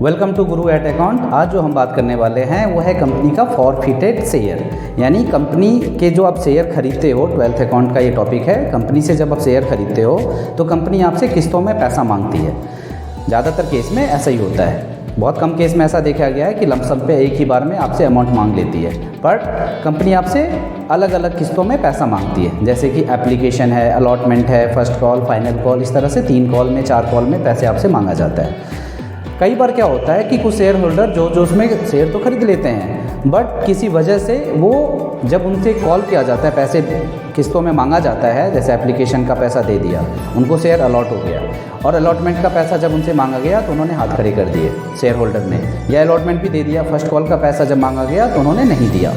Welcome to Guru eight account. आज जो हम बात करने वाले हैं वो है कंपनी का फॉरफिटेड शेयर, यानी कंपनी के जो आप शेयर खरीदते हो। 12th अकाउंट का ये टॉपिक है। कंपनी से जब आप शेयर खरीदते हो तो कंपनी आपसे किस्तों में पैसा मांगती है। ज़्यादातर केस में ऐसा ही होता है। बहुत कम केस में ऐसा देखा गया है कि लमसम पे एक ही बार में आपसे अमाउंट मांग लेती है, पर कंपनी आपसे अलग अलग किस्तों में पैसा मांगती है। जैसे कि एप्लीकेशन है, अलॉटमेंट है, फर्स्ट कॉल, फाइनल कॉल, इस तरह से 3 कॉल में 4 कॉल में पैसे आपसे मांगा जाता है। कई बार क्या होता है कि कुछ शेयर होल्डर जो उसमें शेयर तो खरीद लेते हैं, बट किसी वजह से वो जब उनसे कॉल किया जाता है, पैसे किस्तों में मांगा जाता है, जैसे एप्लीकेशन का पैसा दे दिया, उनको शेयर अलॉट हो गया, और अलॉटमेंट का पैसा जब उनसे मांगा गया तो उन्होंने हाथ खड़े कर दिए शेयर होल्डर ने, या अलॉटमेंट भी दे दिया, फर्स्ट कॉल का पैसा जब मांगा गया तो उन्होंने नहीं दिया।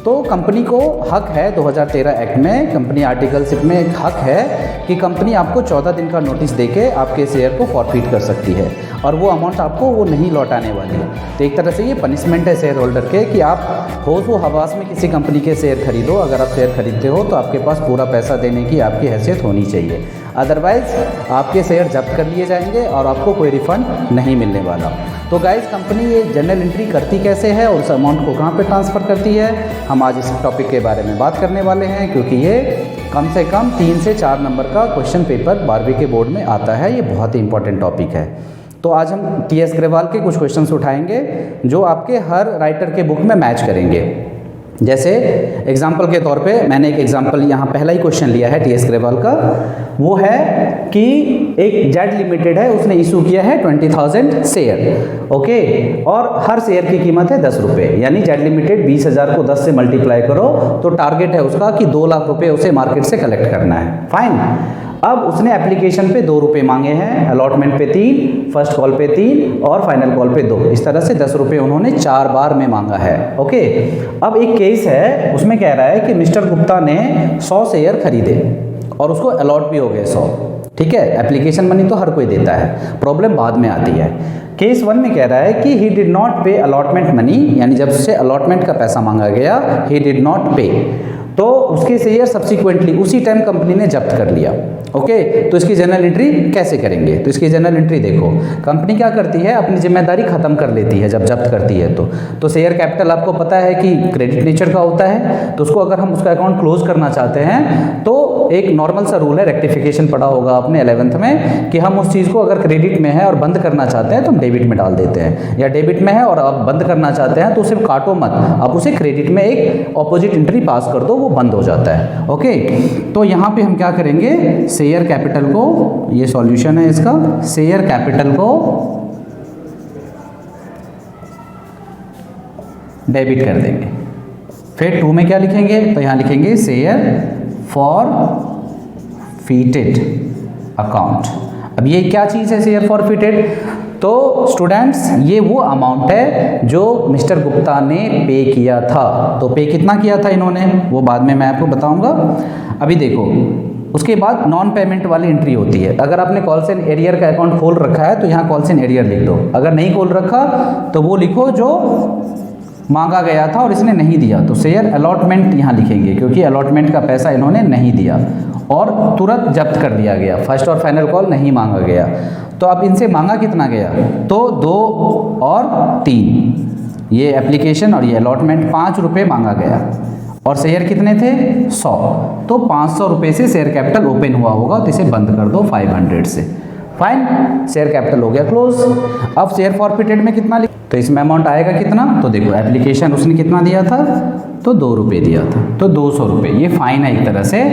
तो कंपनी को हक है, 2013 एक्ट में कंपनी आर्टिकलशिप में एक हक है कि कंपनी आपको 14 दिन का नोटिस देके आपके शेयर को फॉरफिट कर सकती है, और वो अमाउंट आपको वो नहीं लौटाने वाली। तो एक तरह से ये पनिशमेंट है शेयर होल्डर के कि आप होश व हवास में किसी कंपनी के शेयर खरीदो। अगर आप शेयर खरीदते हो तो आपके पास पूरा पैसा देने की आपकी हैसियत होनी चाहिए, अदरवाइज़ आपके शेयर जब्त कर लिए जाएंगे और आपको कोई रिफ़ंड नहीं मिलने वाला। तो गाइस, कंपनी ये जनरल एंट्री करती कैसे है और उस अमाउंट को कहाँ पे ट्रांसफ़र करती है, हम आज इस टॉपिक के बारे में बात करने वाले हैं, क्योंकि ये कम से कम 3 से 4 नंबर का क्वेश्चन पेपर 12वीं के बोर्ड में आता है। ये बहुत ही इंपॉर्टेंट टॉपिक है। तो आज हम टी.एस. ग्रेवाल के कुछ क्वेश्चंस उठाएंगे जो आपके हर राइटर के बुक में मैच करेंगे। जैसे एग्जाम्पल के तौर पे मैंने एक एग्जाम्पल यहाँ पहला ही क्वेश्चन लिया है टी.एस. ग्रेवाल का। वो है कि एक जेड लिमिटेड है, उसने इशू किया है 20,000 शेयर, ओके, और हर शेयर की कीमत है 10 रुपये, यानी जेड लिमिटेड 20,000 को 10 से मल्टीप्लाई करो तो टारगेट है उसका कि 2 लाख रुपये उसे मार्केट से कलेक्ट करना है। फाइन। अब उसने एप्लीकेशन पे 2 रुपये मांगे हैं, अलॉटमेंट पे 3, फर्स्ट कॉल पे 3 और फाइनल कॉल पे 2, इस तरह से 10 रुपये उन्होंने 4 बार में मांगा है। ओके, अब एक केस है, उसमें कह रहा है कि मिस्टर गुप्ता ने 100 शेयर खरीदे और उसको अलॉट भी हो गए 100। ठीक है, एप्लीकेशन मनी तो हर कोई देता है, प्रॉब्लम बाद में आती है। केस 1 में कह रहा है कि ही डिड नॉट पे अलॉटमेंट मनी, यानी जब से अलॉटमेंट का पैसा मांगा गया, ही डिड नॉट पे, तो उसके शेयर सब्सिक्वेंटली उसी टाइम कंपनी ने जब्त कर लिया। ओके, तो इसकी जनरल एंट्री कैसे करेंगे? तो इसकी जनरल एंट्री देखो, कंपनी क्या करती है, अपनी जिम्मेदारी खत्म कर लेती है जब जब्त करती है। तो शेयर कैपिटल आपको पता है कि क्रेडिट नेचर का होता है, तो उसको अगर हम उसका अकाउंट क्लोज करना चाहते हैं तो एक नॉर्मल सा रूल है, रेक्टिफिकेशन पढ़ा होगा आपने 11th में, कि हम उस चीज़ को अगर क्रेडिट में है और बंद करना चाहते हैं तो हम डेबिट में डाल देते हैं, या डेबिट में है और आप बंद करना चाहते हैं तो उसे काटो मत, आप उसे क्रेडिट में एक ऑपोजिट एंट्री पास कर दो, वो बंद हो जाता है। ओके, तो यहाँ पे हम क्या करेंगे, शेयर कैपिटल को, ये सॉल्यूशन है इसका, शेयर कैपिटल को डेबिट कर देंगे। फिर 2 में क्या लिखेंगे, तो यहाँ लिखेंगे शेयर फॉरफिटेड अकाउंट। अब ये क्या चीज़ है शेयर फॉरफिटेड? तो स्टूडेंट्स, ये वो अमाउंट है जो मिस्टर गुप्ता ने पे किया था। तो पे कितना किया था इन्होंने, वो बाद में मैं आपको बताऊंगा। अभी देखो, उसके बाद नॉन पेमेंट वाली एंट्री होती है। अगर आपने कॉल्स एंड एरियर का अकाउंट खोल रखा है तो यहाँ कॉल्स एंड एरियर लिख दो, अगर नहीं खोल रखा तो वो लिखो जो मांगा गया था और इसने नहीं दिया, तो शेयर अलॉटमेंट यहाँ लिखेंगे, क्योंकि अलॉटमेंट का पैसा इन्होंने नहीं दिया और तुरंत जब्त कर लिया गया, फर्स्ट और फाइनल कॉल नहीं मांगा गया। तो अब इनसे मांगा कितना गया, तो 2 और 3, ये एप्लीकेशन और ये अलॉटमेंट 5 रुपये मांगा गया, और शेयर कितने थे 100, तो 500 रुपये से शेयर कैपिटल ओपन हुआ होगा, तो इसे बंद कर दो 500 से। फाइन, शेयर कैपिटल हो गया क्लोज। अब शेयर फॉरफिटेड में कितना तो इसमें अमाउंट आएगा कितना, तो देखो एप्लीकेशन उसने कितना दिया था, तो 2 रुपये दिया था, तो 200 रुपये, ये फाइन है एक तरह से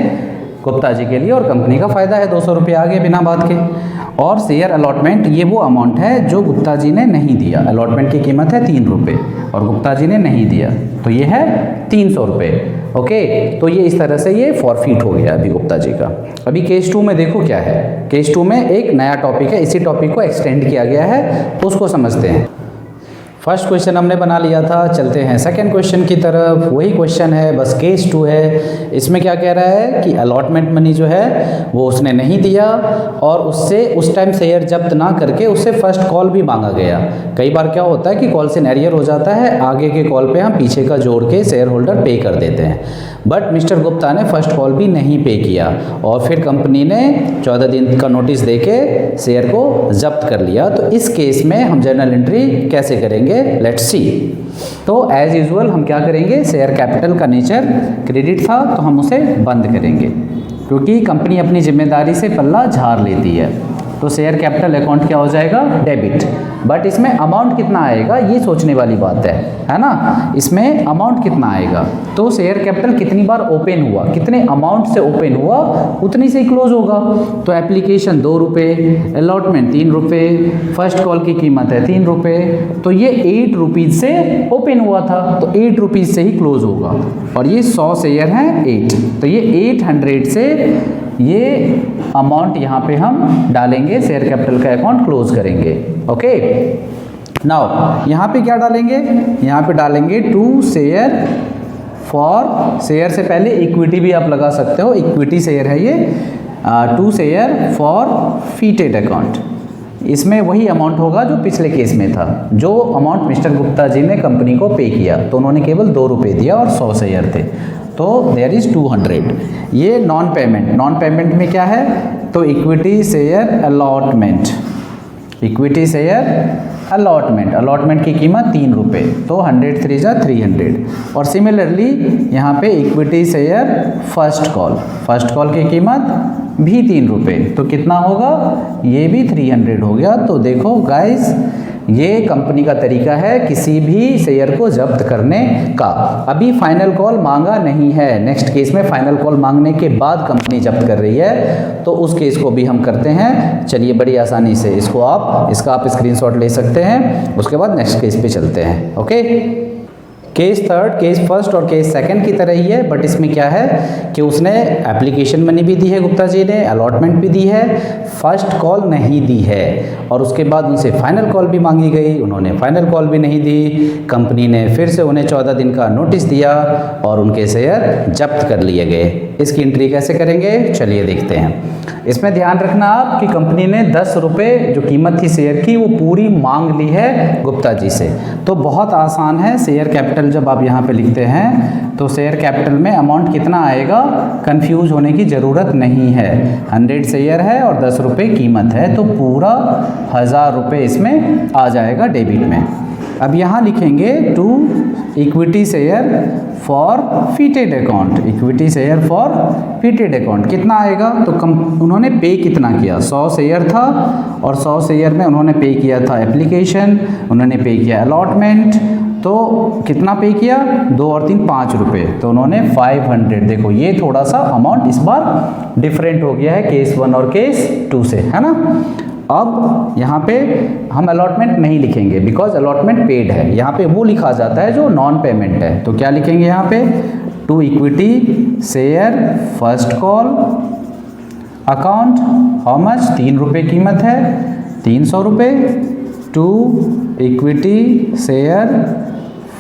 गुप्ता जी के लिए, और कंपनी का फ़ायदा है, 200 रुपये आ गए बिना बात के। और शेयर अलॉटमेंट, ये वो अमाउंट है जो गुप्ता जी ने नहीं दिया, अलॉटमेंट की कीमत है 3 रुपये और गुप्ता जी ने नहीं दिया, तो ये है 300 रुपये। ओके, तो ये इस तरह से ये फॉरफिट हो गया अभी गुप्ता जी का। अभी केस 2 में देखो क्या है, केस 2 में एक नया टॉपिक है, इसी टॉपिक को एक्सटेंड किया गया है, उसको समझते हैं। फर्स्ट क्वेश्चन हमने बना लिया था, चलते हैं सेकंड क्वेश्चन की तरफ। वही क्वेश्चन है, बस केस 2 है। इसमें क्या कह रहा है कि अलॉटमेंट मनी जो है वो उसने नहीं दिया और उससे उस टाइम शेयर जब्त ना करके उससे फर्स्ट कॉल भी मांगा गया। कई बार क्या होता है कि कॉल से एरियर हो जाता है, आगे के कॉल पे हम पीछे का जोड़ के शेयर होल्डर पे कर देते हैं, बट मिस्टर गुप्ता ने फर्स्ट कॉल भी नहीं पे किया और फिर कंपनी ने 14 दिन का नोटिस देके शेयर को जब्त कर लिया। तो इस केस में हम जर्नल एंट्री कैसे करेंगे, लेट्स सी। तो एज यूजुअल हम क्या करेंगे, शेयर कैपिटल का नेचर क्रेडिट था तो हम उसे बंद करेंगे, क्योंकि कंपनी अपनी जिम्मेदारी से पल्ला झाड़ लेती है। तो शेयर कैपिटल अकाउंट क्या हो जाएगा, डेबिट। बट इसमें अमाउंट कितना आएगा ये सोचने वाली बात है ना। इसमें अमाउंट कितना आएगा, तो शेयर कैपिटल कितनी बार ओपन हुआ, कितने अमाउंट से ओपन हुआ उतनी से ही क्लोज होगा। तो एप्लीकेशन 2 रुपये, अलॉटमेंट 3 रुपये, फर्स्ट कॉल की कीमत है 3 रुपये, तो ये 8 रुपीज़ से ओपन हुआ था, तो 8 रुपीज़ से ही क्लोज होगा। और ये 100 शेयर हैं 8, तो ये 800 से ये अमाउंट यहाँ पे हम डालेंगे, शेयर कैपिटल का अकाउंट क्लोज करेंगे। ओके, नाउ यहाँ पे क्या डालेंगे, यहाँ पे डालेंगे टू शेयर फॉर, शेयर से पहले इक्विटी भी आप लगा सकते हो, इक्विटी शेयर है ये, to share forfeited account. इसमें वही अमाउंट होगा जो पिछले केस में था, जो अमाउंट मिस्टर गुप्ता जी ने कंपनी को पे किया, तो उन्होंने केवल 2 रुपये दिया और 100 शेयर थे, तो देयर इज़ 200। ये नॉन पेमेंट, नॉन पेमेंट में क्या है, तो equity share allotment, equity share allotment, allotment की कीमत 3 रुपये, तो 100 3 जा 300। और सिमिलरली यहाँ पे equity share first call, first call की कीमत भी 3 रुपये, तो कितना होगा, ये भी 300 हो गया। तो देखो गाइस, ये कंपनी का तरीका है किसी भी शेयर को जब्त करने का। अभी फाइनल कॉल मांगा नहीं है, नेक्स्ट केस में फाइनल कॉल मांगने के बाद कंपनी जब्त कर रही है, तो उस केस को भी हम करते हैं। चलिए बड़ी आसानी से इसका आप स्क्रीनशॉट ले सकते हैं, उसके बाद नेक्स्ट केस पे चलते हैं। Okay, case third, case first और केस सेकंड की तरह ही है, बट इसमें क्या है कि उसने एप्लीकेशन मनी भी दी है गुप्ता जी ने, अलॉटमेंट भी दी है, फर्स्ट कॉल नहीं दी है, और उसके बाद उनसे फाइनल कॉल भी मांगी गई, उन्होंने फाइनल कॉल भी नहीं दी। कंपनी ने फिर से उन्हें 14 दिन का नोटिस दिया और उनके शेयर जब्त कर लिए गए। इसकी एंट्री कैसे करेंगे, चलिए देखते हैं। इसमें ध्यान रखना आप कि कंपनी ने 10 रुपये जो कीमत थी शेयर की वो पूरी मांग ली है गुप्ता जी से, तो बहुत आसान है। शेयर कैपिटल जब आप यहाँ पे लिखते हैं तो शेयर कैपिटल में अमाउंट कितना आएगा, कंफ्यूज होने की ज़रूरत नहीं है। 100 शेयर है और 10 रुपये कीमत है, तो पूरा 1000 रुपये इसमें आ जाएगा डेबिट में। अब यहाँ लिखेंगे to equity share forfeited account, equity share forfeited account कितना आएगा, तो उन्होंने पे कितना किया, 100 शेयर था और 100 शेयर में उन्होंने पे किया था एप्लीकेशन, उन्होंने पे किया अलॉटमेंट, तो कितना पे किया, 2 और 3 5 रुपये, तो उन्होंने 500। देखो ये थोड़ा सा अमाउंट इस बार डिफरेंट हो गया है केस 1 और केस 2 से, है ना। अब यहाँ पे हम अलॉटमेंट नहीं लिखेंगे बिकॉज अलॉटमेंट पेड है, यहाँ पे वो लिखा जाता है जो नॉन पेमेंट है। तो क्या लिखेंगे यहाँ पे, to equity share first call account, how much, 3 रुपये कीमत है, 300 रुपये, to equity share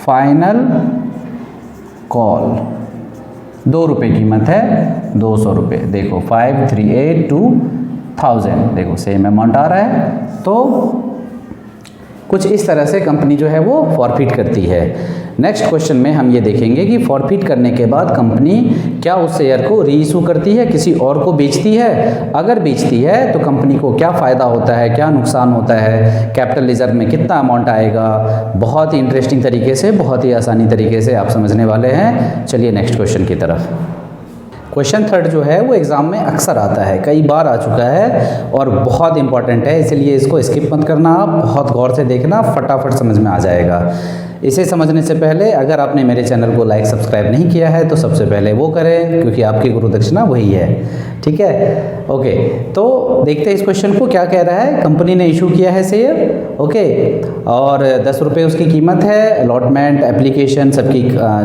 final call 2 रुपये कीमत है, 200 रुपये। देखो 5382,000, देखो सेम अमाउंट आ रहा है। तो कुछ इस तरह से कंपनी जो है वो फॉरफिट करती है। नेक्स्ट क्वेश्चन में हम ये देखेंगे कि फॉरफिट करने के बाद कंपनी क्या उस शेयर को रीइशू करती है, किसी और को बेचती है। अगर बेचती है तो कंपनी को क्या फ़ायदा होता है, क्या नुकसान होता है, कैपिटल रिजर्व में कितना अमाउंट आएगा। बहुत ही इंटरेस्टिंग तरीके से, बहुत ही आसानी तरीके से आप समझने वाले हैं। चलिए नेक्स्ट क्वेश्चन की तरफ। क्वेश्चन थर्ड जो है वो एग्ज़ाम में अक्सर आता है, कई बार आ चुका है और बहुत इंपॉर्टेंट है, इसलिए इसको स्किप मत करना, आप बहुत गौर से देखना, फटाफट समझ में आ जाएगा। इसे समझने से पहले अगर आपने मेरे चैनल को लाइक सब्सक्राइब नहीं किया है तो सबसे पहले वो करें, क्योंकि आपकी गुरु दक्षिणा वही है, ठीक है। ओके, तो देखते हैं इस क्वेश्चन को क्या कह रहा है। कंपनी ने इशू किया है शेयर ओके। और 10 रुपये उसकी कीमत है। अलॉटमेंट एप्लीकेशन सबकी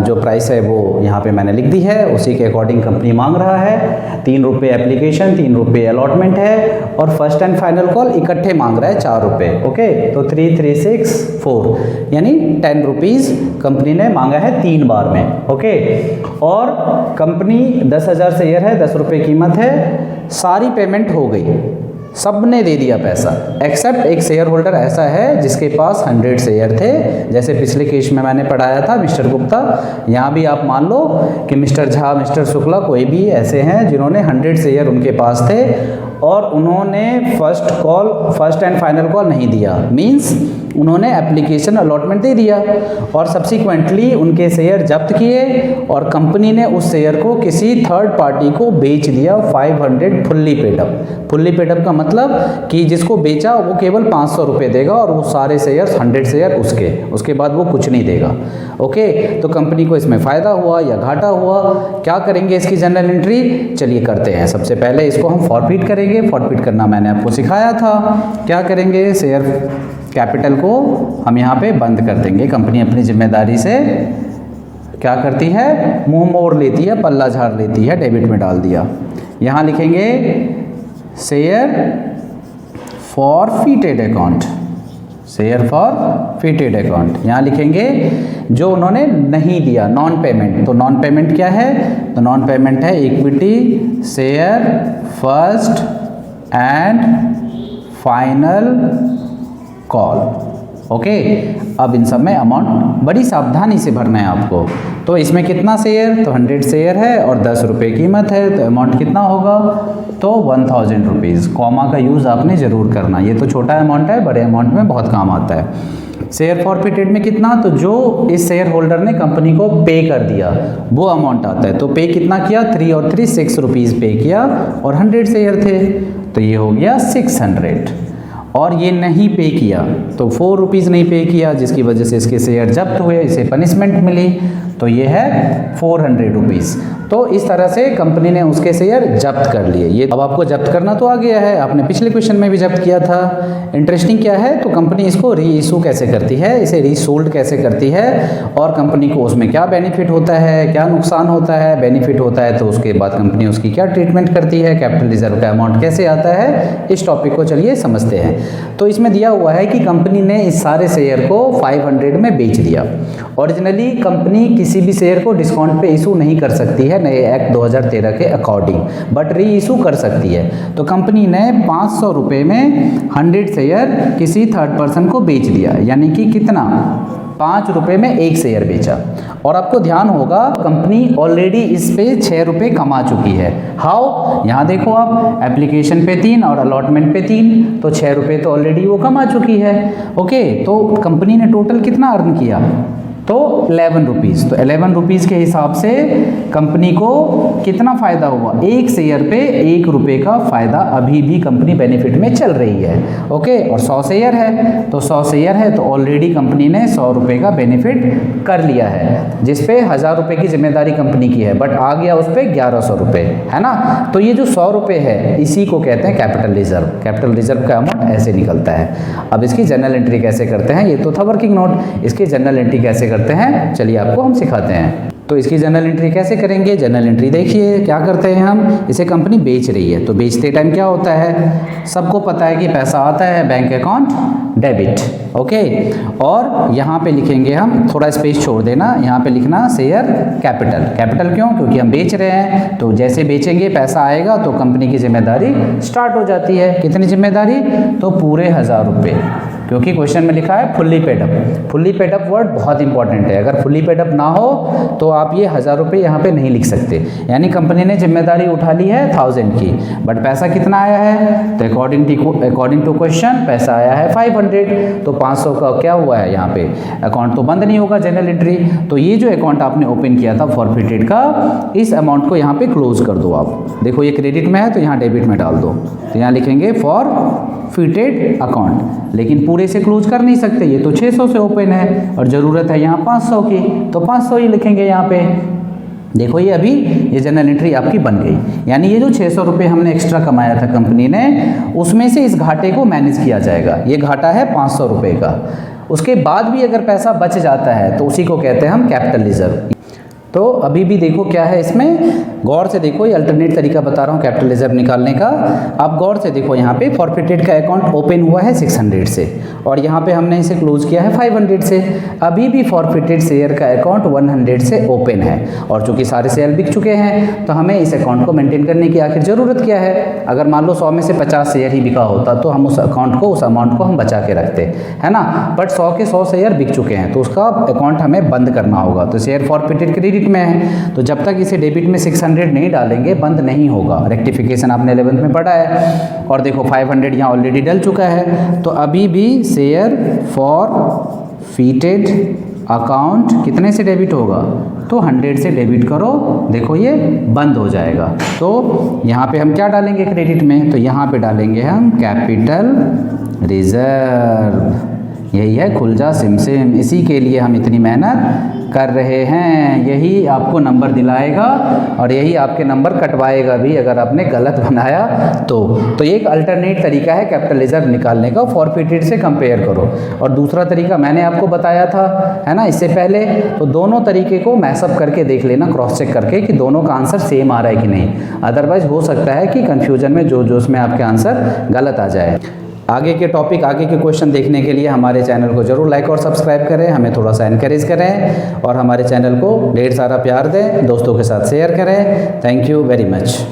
जो प्राइस है वो यहाँ पे मैंने लिख दी है, उसी के अकॉर्डिंग कंपनी मांग रहा है। 3 रुपये एप्लीकेशन, 3 रुपये अलॉटमेंट है, और फर्स्ट एंड फाइनल कॉल इकट्ठे मांग रहा है 4 रुपये। ओके, तो 3, 3, 6, 4 यानी 10 रुपीज़ कंपनी ने मांगा है 3 बार में। ओके, और कंपनी 10,000 शेयर है, 10 रुपये कीमत है, सारी पेमेंट हो गई, सब ने दे दिया पैसा, एक्सेप्ट एक शेयर होल्डर ऐसा है जिसके पास 100 शेयर थे। जैसे पिछले केस में मैंने पढ़ाया था मिस्टर गुप्ता, यहाँ भी आप मान लो कि मिस्टर झा, मिस्टर शुक्ला, कोई भी ऐसे हैं जिन्होंने 100 शेयर उनके पास थे और उन्होंने फर्स्ट एंड फाइनल कॉल नहीं दिया, मीन्स उन्होंने एप्लीकेशन अलॉटमेंट दे दिया और सब्सिक्वेंटली उनके शेयर जब्त किए और कंपनी ने उस शेयर को किसी थर्ड पार्टी को बेच दिया 500 फुल्ली पेडअप। फुल्ली पेडअप का मतलब कि जिसको बेचा वो केवल 500 रुपये देगा और वो सारे शेयर 100 शेयर उसके बाद वो कुछ नहीं देगा। ओके, तो कंपनी को इसमें फ़ायदा हुआ या घाटा हुआ, क्या करेंगे इसकी जनरल एंट्री, चलिए करते हैं। सबसे पहले इसको हम फॉरफिट करेंगे। फॉरफिट करना मैंने आपको सिखाया था। क्या करेंगे, शेयर कैपिटल को हम यहाँ पे बंद कर देंगे। कंपनी अपनी जिम्मेदारी से क्या करती है, मुंह मोड़ लेती है, पल्ला झाड़ लेती है, डेबिट में डाल दिया। यहाँ लिखेंगे share forfeited account, share forfeited account. यहाँ लिखेंगे जो उन्होंने नहीं दिया, नॉन पेमेंट। तो नॉन पेमेंट क्या है, तो नॉन पेमेंट है equity share first and final call. Okay, अब इन सब में अमाउंट बड़ी सावधानी से भरना है आपको। तो इसमें कितना शेयर, तो 100 शेयर है और 10 रुपये कीमत है, तो अमाउंट कितना होगा, तो 1000 रुपीज़। कॉमा का यूज़ आपने ज़रूर करना, ये तो छोटा अमाउंट है, बड़े अमाउंट में बहुत काम आता है। शेयर फॉरफिटेड में कितना, तो जो इस शेयर होल्डर ने कंपनी को पे कर दिया वो अमाउंट आता है। तो पे कितना किया, 3 और 3 6 रुपीज़ पे किया और 100 शेयर थे, तो ये हो गया 600। और ये नहीं पे किया तो 4 रुपीज़ नहीं पे किया, जिसकी वजह से इसके शेयर जब्त हुए, इसे पनिशमेंट मिली, तो ये है 400 रुपीज़। तो इस तरह से कंपनी ने उसके शेयर जब्त कर लिए। ये अब आपको जब्त करना तो आ गया है, आपने पिछले क्वेश्चन में भी जब्त किया था। इंटरेस्टिंग क्या है, तो कंपनी इसको री इशू कैसे करती है, इसे रीसोल्ड कैसे करती है और कंपनी को उसमें क्या बेनिफिट होता है, क्या नुकसान होता है। बेनिफिट होता है तो उसके बाद कंपनी उसकी क्या ट्रीटमेंट करती है, कैपिटल रिजर्व का अमाउंट कैसे आता है, इस टॉपिक को चलिए समझते हैं। तो इसमें दिया हुआ है कि कंपनी ने इस सारे शेयर को 500 में बेच दिया। ओरिजिनली कंपनी किसी भी शेयर को डिस्काउंट पे इशू नहीं कर सकती है नए एक्ट 2013 के अकॉर्डिंग, बट री इशू कर सकती है। तो कंपनी ने 500 रुपये में 100 शेयर किसी थर्ड पर्सन को बेच दिया, यानी कि कितना, 5 रुपये में 1 शेयर बेचा। और आपको ध्यान होगा कंपनी ऑलरेडी इस पे 6 रुपये कमा चुकी है। हाउ, यहाँ देखो आप, एप्लीकेशन पे 3 और अलॉटमेंट पे 3, तो 6 रुपये तो ऑलरेडी वो कमा चुकी है। ओके, तो कंपनी ने टोटल कितना अर्न किया, तो 11 रुपीज़। तो 11 रुपीज़ के हिसाब से कंपनी को कितना फ़ायदा हुआ, 1 शेयर पे 1 रुपये का फ़ायदा अभी भी कंपनी बेनिफिट में चल रही है। ओके, और 100 शेयर है, तो 100 शेयर है तो ऑलरेडी कंपनी ने 100 रुपये का बेनिफिट कर लिया है, जिस पे 1000 रुपये की जिम्मेदारी कंपनी की है, बट आ गया उस पर 1100 रुपये, है ना। तो ये जो 100 रुपये है इसी को कहते हैं कैपिटल रिजर्व। कैपिटल रिजर्व का अमाउंट ऐसे निकलता है। अब इसकी जनरल एंट्री कैसे करते हैं, ये तो था वर्किंग नोट, इसकी जनरल एंट्री कैसे करते हैं चलिए आपको हम सिखाते हैं। तो इसकी जनरल एंट्री कैसे करेंगे, जनरल एंट्री देखिए क्या करते हैं हम, इसे कंपनी बेच रही है तो बेचते टाइम क्या होता है, सबको पता है कि पैसा आता है बैंक अकाउंट डेबिट। ओके, और यहाँ पे लिखेंगे हम, थोड़ा स्पेस छोड़ देना, यहाँ पे लिखना शेयर कैपिटल। कैपिटल क्यों, क्योंकि हम बेच रहे हैं, तो जैसे बेचेंगे पैसा आएगा तो कंपनी की जिम्मेदारी स्टार्ट हो जाती है। कितनी जिम्मेदारी, तो पूरे 1000 रुपये, क्योंकि क्वेश्चन में लिखा है fully paid up. Fully paid up word बहुत इंपॉर्टेंट है, अगर फुल्ली पेडअप ना हो तो आप ये 1000 रुपये यहाँ पे नहीं लिख सकते। यानी कंपनी ने जिम्मेदारी उठा ली है 1000 की, बट पैसा कितना आया है, तो अकॉर्डिंग टू क्वेश्चन पैसा आया है 500, तो 500 का क्या हुआ है यहाँ पे, अकाउंट तो बंद नहीं होगा जनरल एंट्री। तो ये जो अकाउंट आपने ओपन किया था फॉरफिटेड का, इस अमाउंट को यहाँ पे क्लोज कर दो। आप देखो ये क्रेडिट में है तो यहाँ डेबिट में डाल दो, तो यहाँ लिखेंगे फॉरफिटेड अकाउंट, लेकिन पूरे से क्लोज कर नहीं सकते, ये तो 600 से ओपन है और ज़रूरत है यहाँ 500 की, तो 500 ही लिखेंगे यहाँ पे। देखो ये अभी ये जनरल एंट्री आपकी बन गई, यानी ये जो 600 रुपये हमने एक्स्ट्रा कमाया था कंपनी ने, उसमें से इस घाटे को मैनेज किया जाएगा। ये घाटा है 500 रुपये का। उसके बाद भी अगर पैसा बच जाता है तो उसी को कहते हैं हम कैपिटल रिजर्व। तो अभी भी देखो क्या है इसमें, गौर से देखो, ये अल्टरनेट तरीका बता रहा हूँ कैपिटल रिजर्व निकालने का। आप गौर से देखो, यहाँ पे फॉरफिटेड का अकाउंट ओपन हुआ है 600 से और यहाँ पे हमने इसे क्लोज किया है 500 से। अभी भी फॉरफिटेड शेयर का अकाउंट 100 से ओपन है और चूंकि सारे शेयर बिक चुके हैं तो हमें इस अकाउंट को मेंटेन करने की आखिर ज़रूरत क्या है। अगर मान लो 100 में से 50 शेयर ही बिका होता तो हम उस अकाउंट को, उस अमाउंट को हम बचा के रखते, है ना। बट 100 के 100 शेयर बिक चुके हैं तो उसका अकाउंट हमें बंद करना होगा। तो शेयर फॉरफिटेड क्रेडिट में है, तो जब तक इसे डेबिट में 600 नहीं डालेंगे बंद नहीं होगा। रेक्टिफिकेशन आपने 11th में पढ़ा है। और देखो 500 यहाँ ऑलरेडी डल चुका है, तो अभी भी शेयर फॉरफिटेड अकाउंट कितने से डेबिट होगा, तो 100 से डेबिट करो, देखो ये बंद हो जाएगा। तो यहाँ पे हम क्या डालेंगे क्रेडिट में, तो यहाँ पे डालेंगे हम कैपिटल रिजर्व। यही है खुल जा सिम सिम, इसी के लिए हम इतनी मेहनत कर रहे हैं। यही आपको नंबर दिलाएगा और यही आपके नंबर कटवाएगा भी अगर आपने गलत बनाया तो ये एक अल्टरनेट तरीका है कैपिटल रिजर्व निकालने का, फॉरफिटेड से कंपेयर करो। और दूसरा तरीका मैंने आपको बताया था, है ना, इससे पहले। तो दोनों तरीके को मैसअप करके देख लेना, क्रॉस चेक करके कि दोनों का आंसर सेम आ रहा है कि नहीं। अदरवाइज हो सकता है कि कन्फ्यूजन में जो उसमें आपके आंसर गलत आ जाए। आगे के टॉपिक, आगे के क्वेश्चन देखने के लिए हमारे चैनल को जरूर लाइक और सब्सक्राइब करें, हमें थोड़ा सा एनकरेज करें और हमारे चैनल को ढेर सारा प्यार दें, दोस्तों के साथ शेयर करें। Thank you very much.